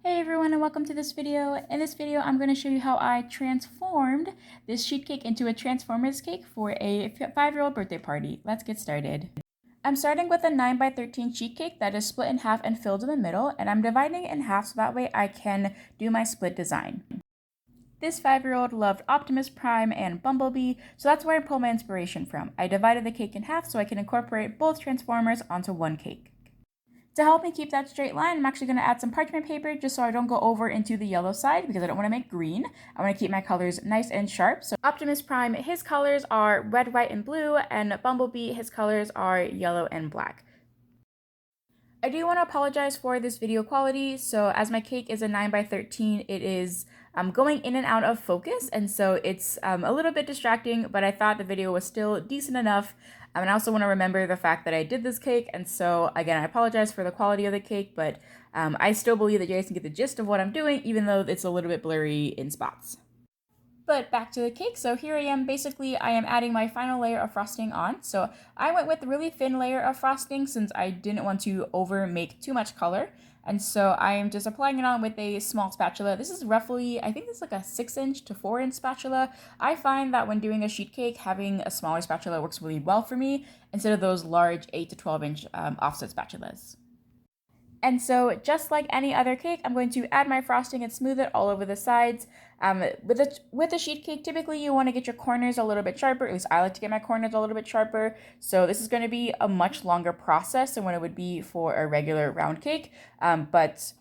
Hey everyone, and welcome to this video. In this video, I'm going to show you how I transformed this sheet cake into a Transformers cake for a 5-year-old birthday party. Let's get started. I'm starting with a 9x13 sheet cake that is split in half and filled in the middle, and I'm dividing it in half so that way I can do my split design. This 5-year-old loved Optimus Prime and Bumblebee, so that's where I pull my inspiration from. I divided the cake in half so I can incorporate both Transformers onto one cake. To help me keep that straight line, I'm actually going to add some parchment paper just so I don't go over into the yellow side because I don't want to make green. I want to keep my colors nice and sharp. So Optimus Prime, his colors are red, white, and blue, and Bumblebee, his colors are yellow and black. I do want to apologize for this video quality. So as my cake is a 9x13, it is going in and out of focus, and so it's a little bit distracting, but I thought the video was still decent enough. And I also want to remember the fact that I did this cake, and so again, I apologize for the quality of the cake, but I still believe that you guys can get the gist of what I'm doing, even though it's a little bit blurry in spots. But back to the cake. So here I am, basically I am adding my final layer of frosting on. So I went with a really thin layer of frosting since I didn't want to over make too much color. And so I am just applying it on with a small spatula. This is roughly, I think this is like a 6-inch to 4-inch spatula. I find that when doing a sheet cake, having a smaller spatula works really well for me instead of those large 8 to 12-inch offset spatulas. And so just like any other cake, I'm going to add my frosting and smooth it all over the sides. With a sheet cake, typically you want to get your corners a little bit sharper. At least I like to get my corners a little bit sharper. So this is going to be a much longer process than what it would be for a regular round cake. But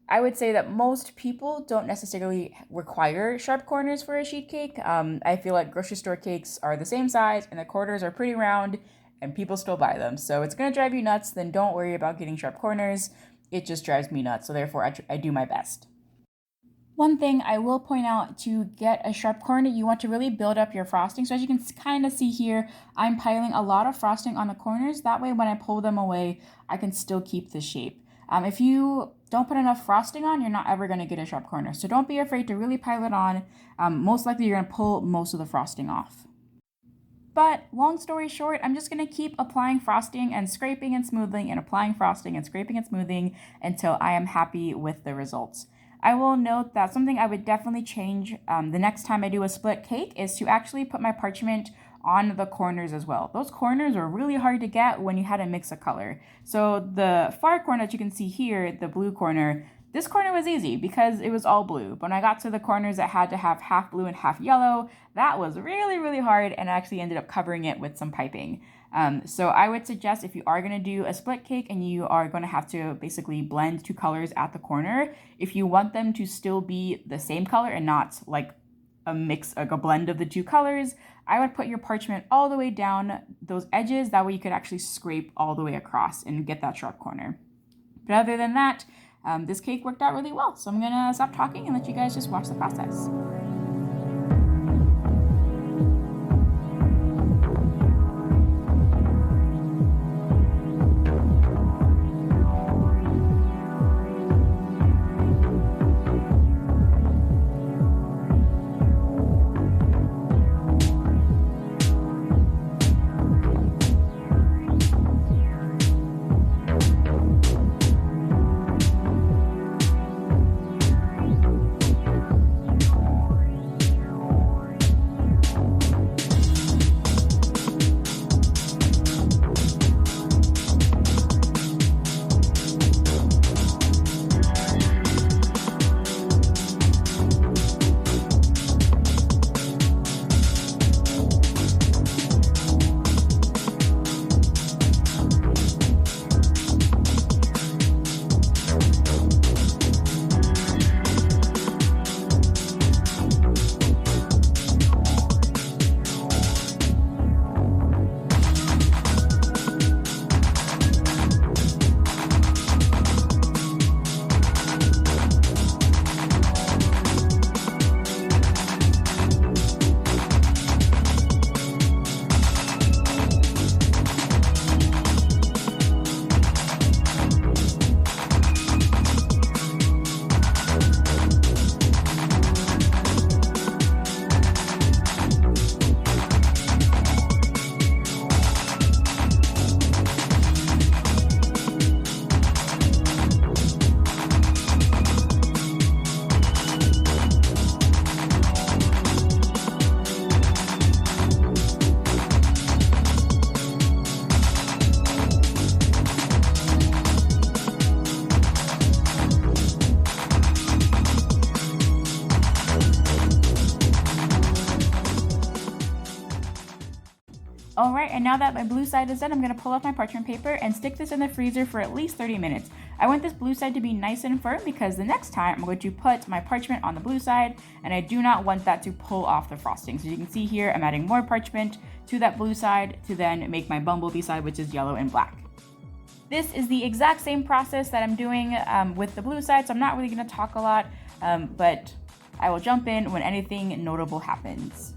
I would say that most people don't necessarily require sharp corners for a sheet cake. I feel like grocery store cakes are the same size and the corners are pretty round and people still buy them. So it's going to drive you nuts. Then don't worry about getting sharp corners. It just drives me nuts, so therefore I do my best. One thing I will point out, to get a sharp corner, you want to really build up your frosting. So as you can kind of see here, I'm piling a lot of frosting on the corners. That way when I pull them away, I can still keep the shape. If you don't put enough frosting on, you're not ever going to get a sharp corner. So don't be afraid to really pile it on. Most likely you're going to pull most of the frosting off. But long story short, I'm just going to keep applying frosting and scraping and smoothing and applying frosting and scraping and smoothing until I am happy with the results. I will note that something I would definitely change the next time I do a split cake is to actually put my parchment on the corners as well. Those corners are really hard to get when you had a mix of color. So the far corner that you can see here, the blue corner, this corner was easy because it was all blue. But when I got to the corners that had to have half blue and half yellow, that was really, really hard, and I actually ended up covering it with some piping. So I would suggest, if you are going to do a split cake and you are going to have to basically blend two colors at the corner, if you want them to still be the same color and not like a mix, like a blend of the two colors, I would put your parchment all the way down those edges. That way you could actually scrape all the way across and get that sharp corner. But other than that, this cake worked out really well. So I'm going to stop talking and let you guys just watch the process. Alright, and now that my blue side is done, I'm going to pull off my parchment paper and stick this in the freezer for at least 30 minutes. I want this blue side to be nice and firm because the next time I'm going to put my parchment on the blue side, and I do not want that to pull off the frosting. So you can see here, I'm adding more parchment to that blue side to then make my bumblebee side, which is yellow and black. This is the exact same process that I'm doing with the blue side, so I'm not really going to talk a lot, but I will jump in when anything notable happens.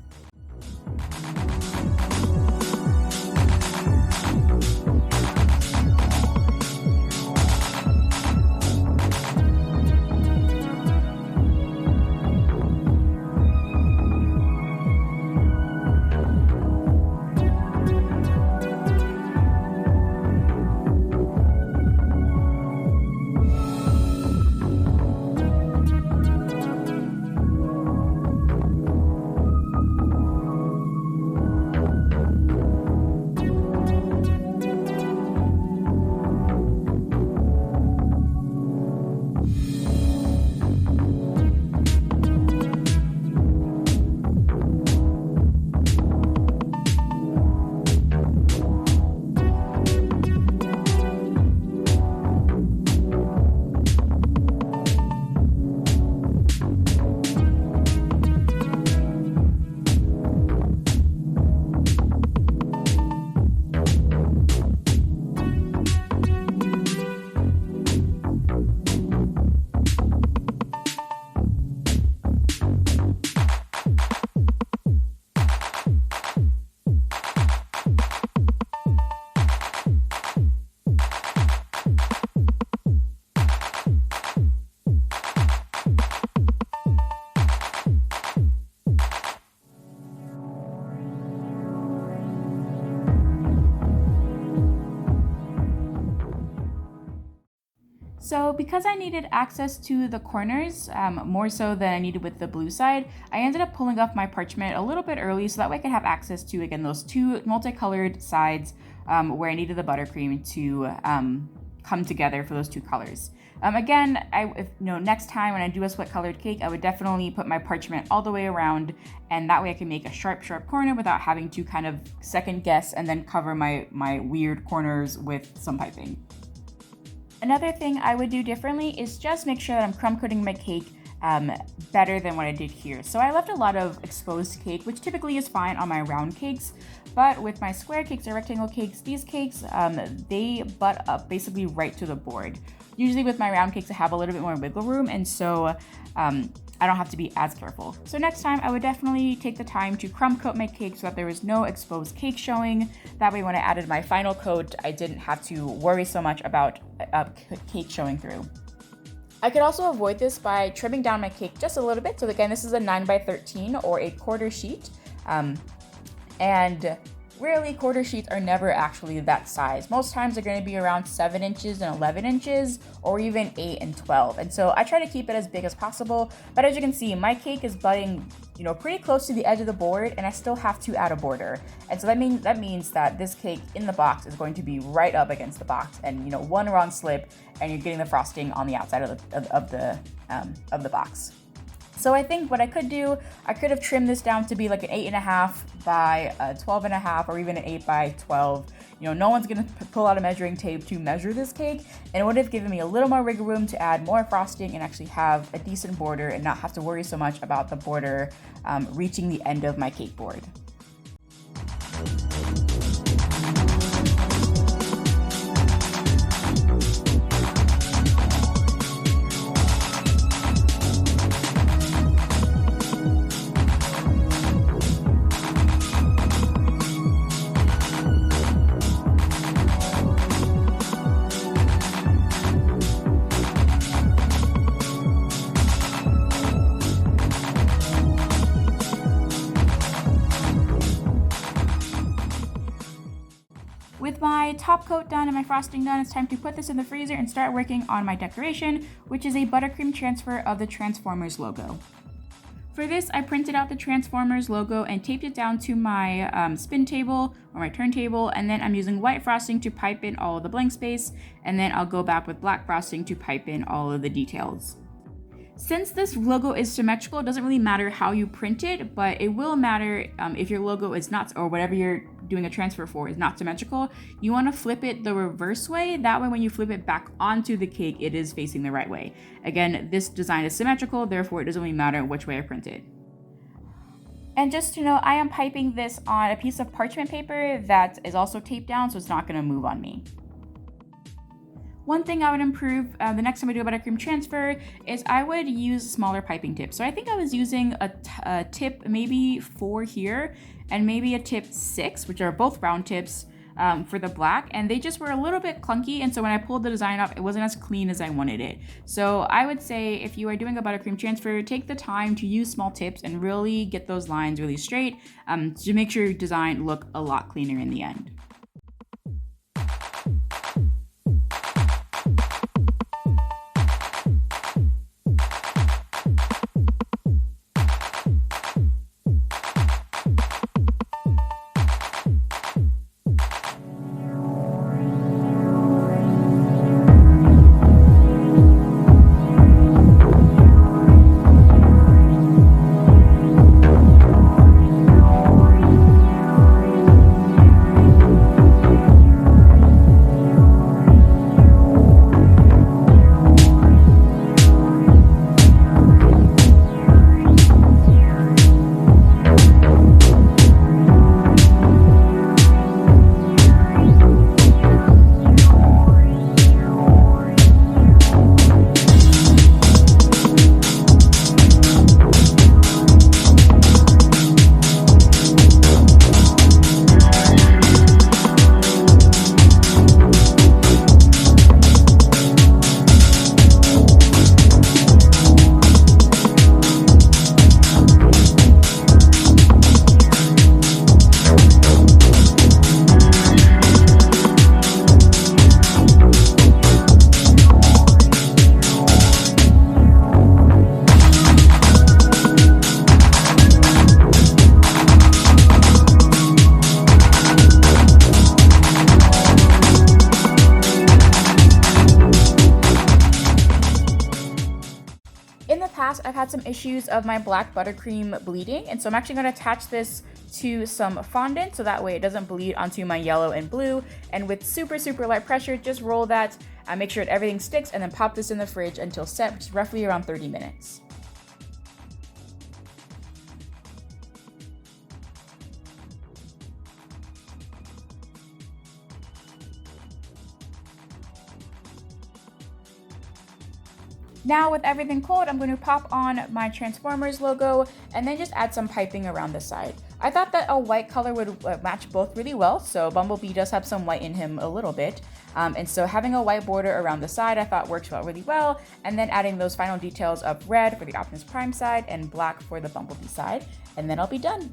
So because I needed access to the corners, more so than I needed with the blue side, I ended up pulling off my parchment a little bit early so that way I could have access to, again, those two multicolored sides where I needed the buttercream to come together for those two colors. Again, next time when I do a split colored cake, I would definitely put my parchment all the way around, and that way I can make a sharp corner without having to kind of second guess and then cover my weird corners with some piping. Another thing I would do differently is just make sure that I'm crumb coating my cake better than what I did here. So I left a lot of exposed cake, which typically is fine on my round cakes, but with my square cakes or rectangle cakes, these cakes, they butt up basically right to the board. Usually with my round cakes, I have a little bit more wiggle room, and so I don't have to be as careful. So next time, I would definitely take the time to crumb coat my cake so that there was no exposed cake showing. That way, when I added my final coat, I didn't have to worry so much about cake showing through. I could also avoid this by trimming down my cake just a little bit. So again, this is a 9x13 or a quarter sheet. And rarely quarter sheets are never actually that size. Most times they're going to be around 7 inches and 11 inches or even 8 and 12. And so I try to keep it as big as possible. But as you can see, my cake is butting, pretty close to the edge of the board, and I still have to add a border. And so that means that this cake in the box is going to be right up against the box, and one wrong slip and you're getting the frosting on the outside of the box. So I think what I could do, I could have trimmed this down to be like an 8.5 by 12.5 or even an 8 by 12. No one's gonna pull out a measuring tape to measure this cake, and it would have given me a little more wiggle room to add more frosting and actually have a decent border and not have to worry so much about the border reaching the end of my cake board. With my top coat done and my frosting done, it's time to put this in the freezer and start working on my decoration, which is a buttercream transfer of the Traansformers logo. For this, I printed out the Traansformers logo and taped it down to my spin table or my turntable, and then I'm using white frosting to pipe in all of the blank space, and then I'll go back with black frosting to pipe in all of the details. Since this logo is symmetrical, it doesn't really matter how you print it, but it will matter if your logo is not, or whatever you're doing a transfer for is not symmetrical. You want to flip it the reverse way. That way when you flip it back onto the cake, it is facing the right way. Again, this design is symmetrical, therefore it doesn't really matter which way I print it. And just to know, I am piping this on a piece of parchment paper that is also taped down, so it's not going to move on me. One thing I would improve the next time I do a buttercream transfer is I would use smaller piping tips. So I think I was using a tip maybe 4 here and maybe a tip 6, which are both round tips for the black, and they just were a little bit clunky, and so when I pulled the design up, it wasn't as clean as I wanted it. So I would say if you are doing a buttercream transfer, take the time to use small tips and really get those lines really straight to make sure your design look a lot cleaner in the end. I've had some issues of my black buttercream bleeding, and so I'm actually going to attach this to some fondant so that way it doesn't bleed onto my yellow and blue. And with super light pressure, just roll that, make sure that everything sticks, and then pop this in the fridge until set, which is roughly around 30 minutes. Now with everything cold, I'm going to pop on my Transformers logo and then just add some piping around the side. I thought that a white color would match both really well, so Bumblebee does have some white in him a little bit. And so having a white border around the side I thought works out really well, and then adding those final details of red for the Optimus Prime side and black for the Bumblebee side, and then I'll be done.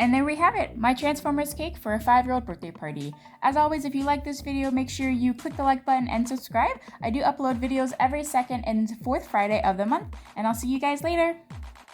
And there we have it, my Transformers cake for a 5-year-old birthday party. As always, if you like this video, make sure you click the like button and subscribe. I do upload videos every second and fourth Friday of the month, and I'll see you guys later.